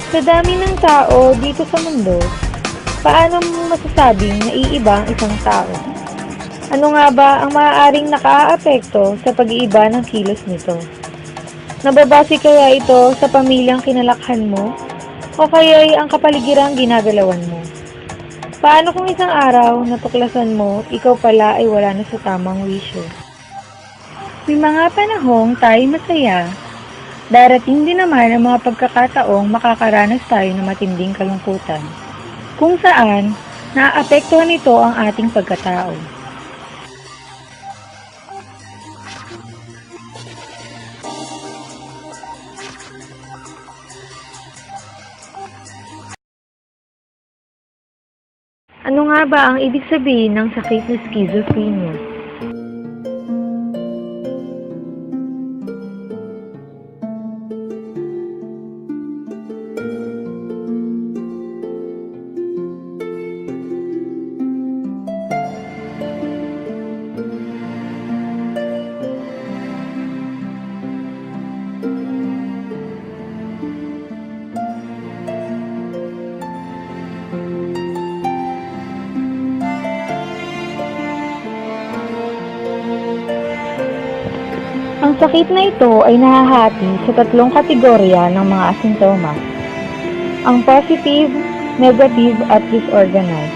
Sa dami ng tao dito sa mundo, paano mo masasabing naiiba ang isang tao? Ano nga ba ang maaaring nakaaapekto sa pag-iiba ng kilos nito? Nababase kaya ito sa pamilyang kinalakhan mo? O kaya'y ang kapaligiran ginagalawan mo? Paano kung isang araw natuklasan mo, ikaw pala ay wala na sa tamang wisyo? May mga panahong tayo masaya. Darating din naman ang mga pagkakataong makakaranas tayo ng matinding kalungkutan, kung saan naaapektuhan nito ang ating pagkatao. Ano nga ba ang ibig sabihin ng sakit na schizophrenia? Ang sakit na ito ay nahahati sa tatlong kategorya ng mga asimptomas: ang positive, negative at disorganized.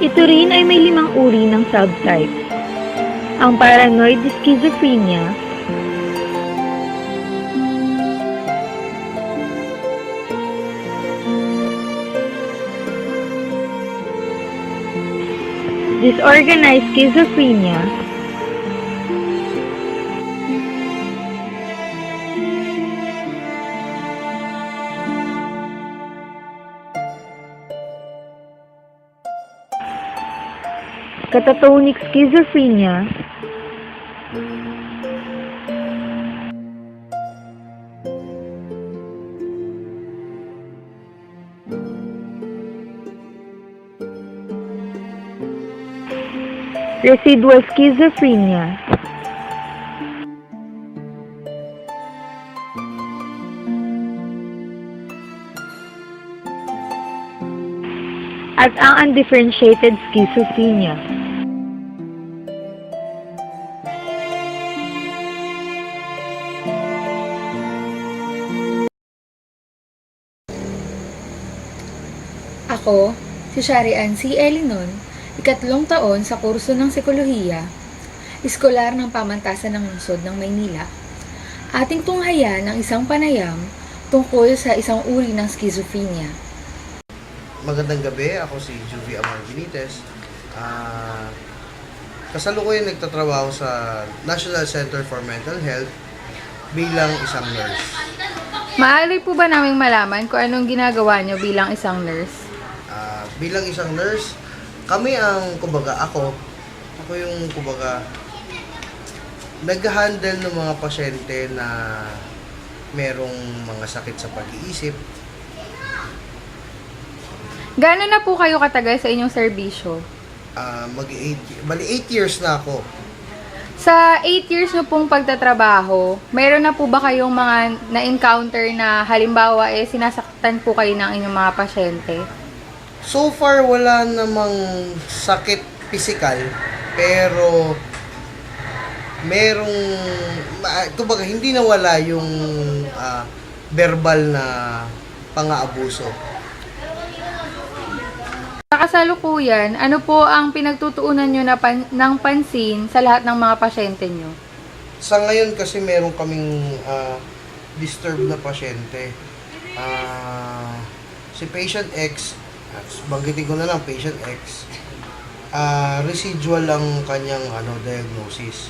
Ito rin ay may 5 uri ng subtypes: ang paranoid schizophrenia, disorganized schizophrenia, catatonic schizophrenia, residual schizophrenia, at ang undifferentiated schizophrenia. Ako, si Sharian C. Elinon, 3 taon sa kurso ng Psikolohiya, Eskolar ng Pamantasan ng Lungsod ng Maynila. Ating tunghayan ang isang panayam tungkol sa isang uri ng schizophrenia. Magandang gabi, ako si Juvie Amar Benitez. Kasalukuyan nagtatrabaho sa National Center for Mental Health bilang isang nurse. Maaari po ba naming malaman kung anong ginagawa niyo bilang isang nurse? Bilang isang nurse, kami ang, ako yung, nag-handle ng mga pasyente na merong mga sakit sa pag-iisip. Gaano na po kayo katagal sa inyong serbisyo? Bali 8 years na ako. Sa 8 years nyo pong pagtatrabaho, mayroon na po ba kayong mga na-encounter na halimbawa sinasaktan po kayo ng inyong mga pasyente? So far, wala namang sakit physical, pero merong, hindi nawala yung verbal na pang-aabuso. Sa kasalukuyan, ano po ang pinagtutuunan nyo ng pansin sa lahat ng mga pasyente nyo? Sa ngayon kasi meron kaming disturbed na pasyente. Si patient X, banggitin ko na lang, patient X, residual ang kanyang diagnosis.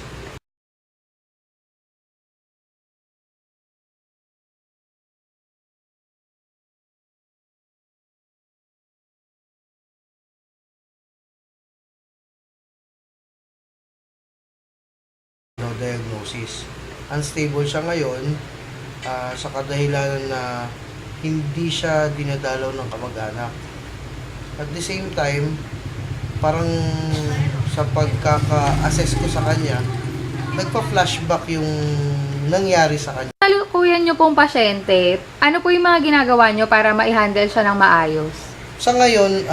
Diagnosis. Unstable siya ngayon sa kadahilanan na hindi siya dinadalaw ng kamag-anak. At the same time, parang sa pagkaka-assess ko sa kanya, nagpa-flashback yung nangyari sa kanya. Kalukuyan nyo pong pasyente, ano po yung mga ginagawa nyo para ma-handle siya ng maayos? Sa ngayon,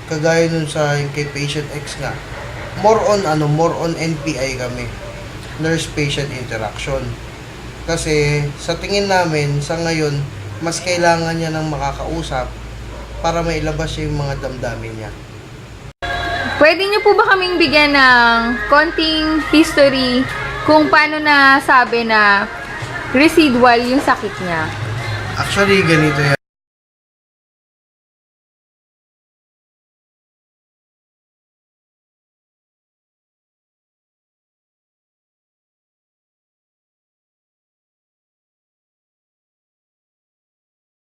kagaya nun sa yung kay patient X nga, more on NPI kami, nurse patient interaction. Kasi sa tingin namin sa ngayon, mas kailangan niya ng makakausap para mailabas siya yung mga damdamin niya. Pwede nyo po ba kaming bigyan ng konting history kung paano nasabi na residual yung sakit niya? Actually, ganito yan.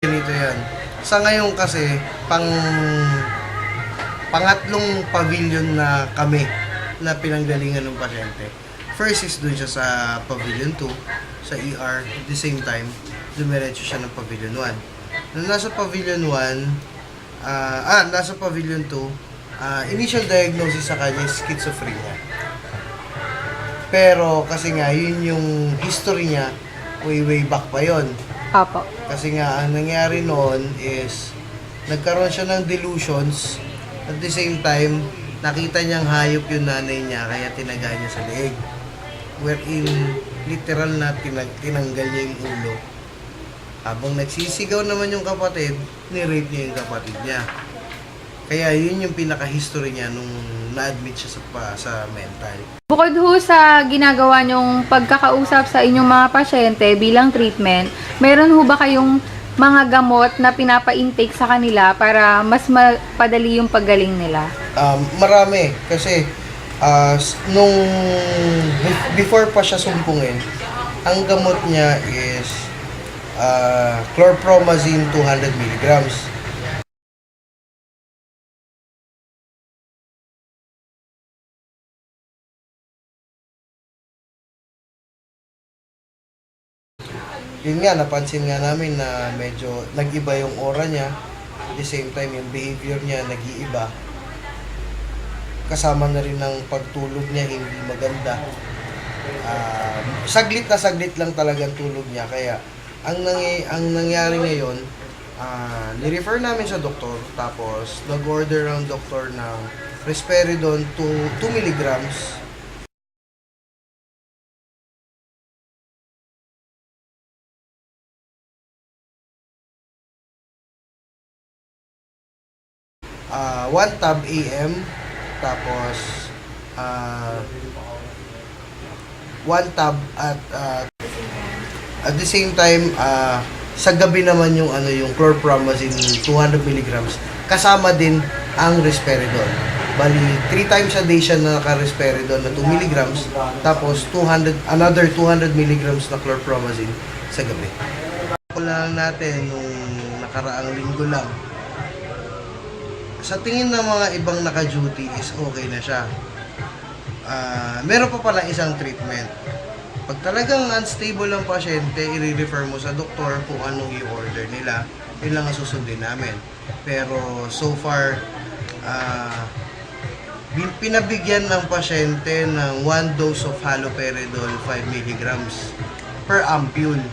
Ganito yan. Sa ngayon kasi, pangatlong pavilion na kami na pinanggalingan ng pasyente. First is dun siya sa pavilion 2, sa ER. At the same time, dumiretso siya ng pavilion 1. Nung nasa pavilion 1, nasa pavilion 2, initial diagnosis sa kanya is schizophrenia. Pero kasi nga, yun yung history niya, way back pa yon. Apo. Kasi nga, ang nangyari noon is, nagkaroon siya ng delusions. At the same time, nakita niyang hayop yung nanay niya, kaya tinaga niya sa leeg. Wherein, literal na tinanggal niya yung ulo. Habang nagsisigaw naman yung kapatid, ni-rape niya yung kapatid niya. Kaya yun yung pinaka-history niya nung na-admit siya sa mental. Bukod ho sa ginagawa nyong pagkakausap sa inyong mga pasyente bilang treatment, meron ho ba kayong mga gamot na pinapa-intake sa kanila para mas mapadali yung paggaling nila? Marami. Kasi, before pa siya sumpungin, ang gamot niya is chlorpromazine 200 milligrams. Yun nga, napansin nga namin na medyo nag-iba yung aura niya. At the same time, yung behavior niya nag-iiba. Kasama na rin ng pagtulog niya, hindi maganda. Saglit lang talagang tulog niya. Kaya, ang nangyari ngayon, ni-refer namin sa doktor. Tapos, nag-order ang doktor ng risperidone 2 milligrams. One tab AM, tapos one tab at the same time sa gabi naman yung yung chlorpromazine 200 milligrams kasama din ang risperidone. Bali 3 times a day siya na naka-risperidone na 2 milligrams, tapos another 200 milligrams na chlorpromazine sa gabi. Wala natin nung nakaraang linggo lang. Sa tingin ng mga ibang naka-duty is okay na siya. Meron pa pala isang treatment. Pag talagang unstable ang pasyente, i-refer mo sa doktor kung anong i-order nila. Yun lang ang susundin namin. Pero so far, pinabigyan ng pasyente ng 1 dose of haloperidol 5 milligrams per ampule.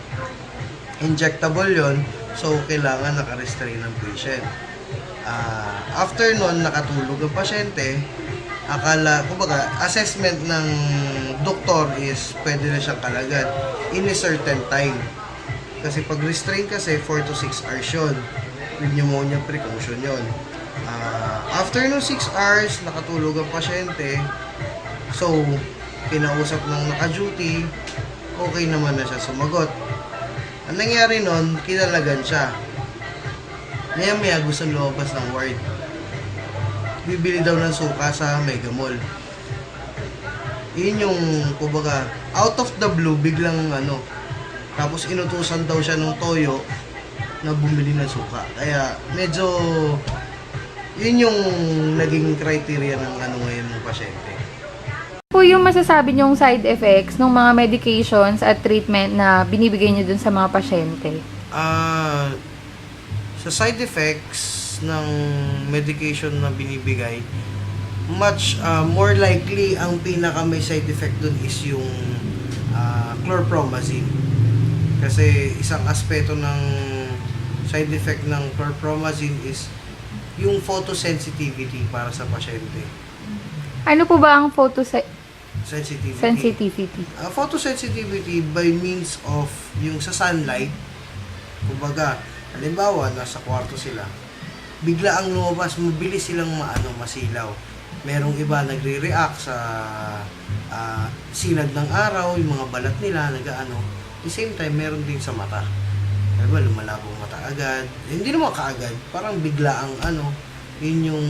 Injectable yon, so kailangan naka-restrain ng patient. After nun, nakatulog ang pasyente, kumbaga, assessment ng doktor is pwede na siyang kalagad in a certain time. Kasi pag restrain kasi, 4 to 6 hours yun. With pneumonia precaution yun. After nung 6 hours, nakatulog ang pasyente, so, kinausap ng naka-duty, okay naman na siya sumagot. Ang nangyari nun, kinalagan siya. Maya gusto lumabas ng ward. Bibili daw ng suka sa Mega Mall. Yun yung, kumbaga, out of the blue, biglang tapos inutusan daw siya ng toyo na bumili ng suka. Kaya, medyo, yun yung naging criteria ng ngayon ng pasyente. Po yung masasabi niyong side effects ng mga medications at treatment na binibigay niyo dun sa mga pasyente? Sa side effects ng medication na binibigay, more likely ang pinaka may side effect dun is yung chlorpromazine. Kasi isang aspeto ng side effect ng chlorpromazine is yung photosensitivity para sa pasyente. Ano po ba ang Sensitivity. Photosensitivity by means of yung sa sunlight. Kumbaga, halimbawa, nasa kwarto sila, bigla ang lumabas, mabilis silang masilaw. Merong iba nagre-react sa sinag ng araw, yung mga balat nila, the same time, meron din sa mata. Diba, lumalabo ang mata agad. Hindi naman kaagad, parang bigla ang yun yung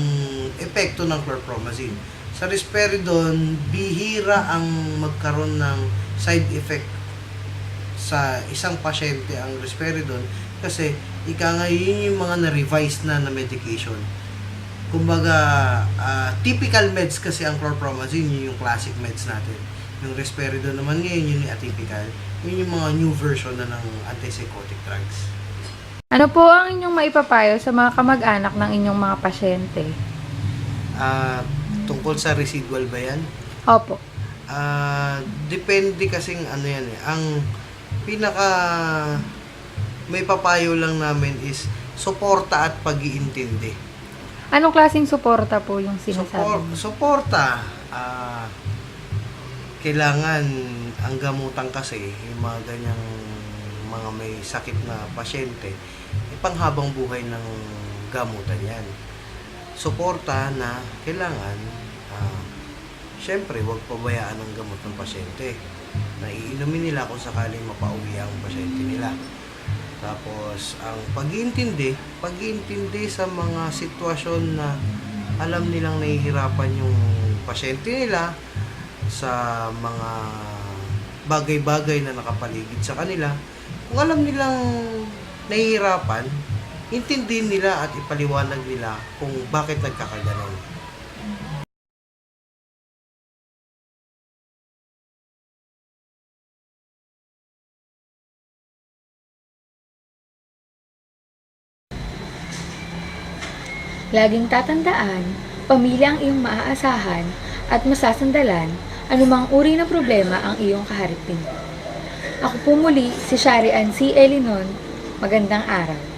epekto ng chlorpromazine. Sa risperidone, bihira ang magkaroon ng side effect sa isang pasyente ang risperidone kasi yun yung mga na-revise na medication. Kumbaga, typical meds kasi ang chlorpromazine, yun yung classic meds natin. Yung risperidone naman ngayon, yun yung atypical. Yun yung mga new version na ng antipsychotic drugs. Ano po ang inyong maipapayo sa mga kamag-anak ng inyong mga pasyente? Tungkol sa residual ba yan? Opo. Depende kasing yan eh. Ang pinaka may papayo lang namin is suporta at pag-iintindi. Anong klaseng suporta po yung sinasabi? Suporta. Kailangan ang gamutan kasi yung mga ganyang mga may sakit na pasyente, panghabang buhay ng gamutan yan. Suporta na kailangan syempre huwag pabayaan ang gamot ng pasyente na iinumin nila kung sakaling mapauwi ang pasyente nila. Tapos ang pag-iintindi sa mga sitwasyon na alam nilang nahihirapan yung pasyente nila sa mga bagay-bagay na nakapaligid sa kanila. Kung alam nilang nahihirapan, intindihin nila at ipaliwanag nila kung bakit nagkakaganon. Laging tatandaan, pamilya ang iyong maaasahan at masasandalan anumang uri ng problema ang iyong kaharapin. Ako po muli si Sharian C. Elinon. Magandang araw.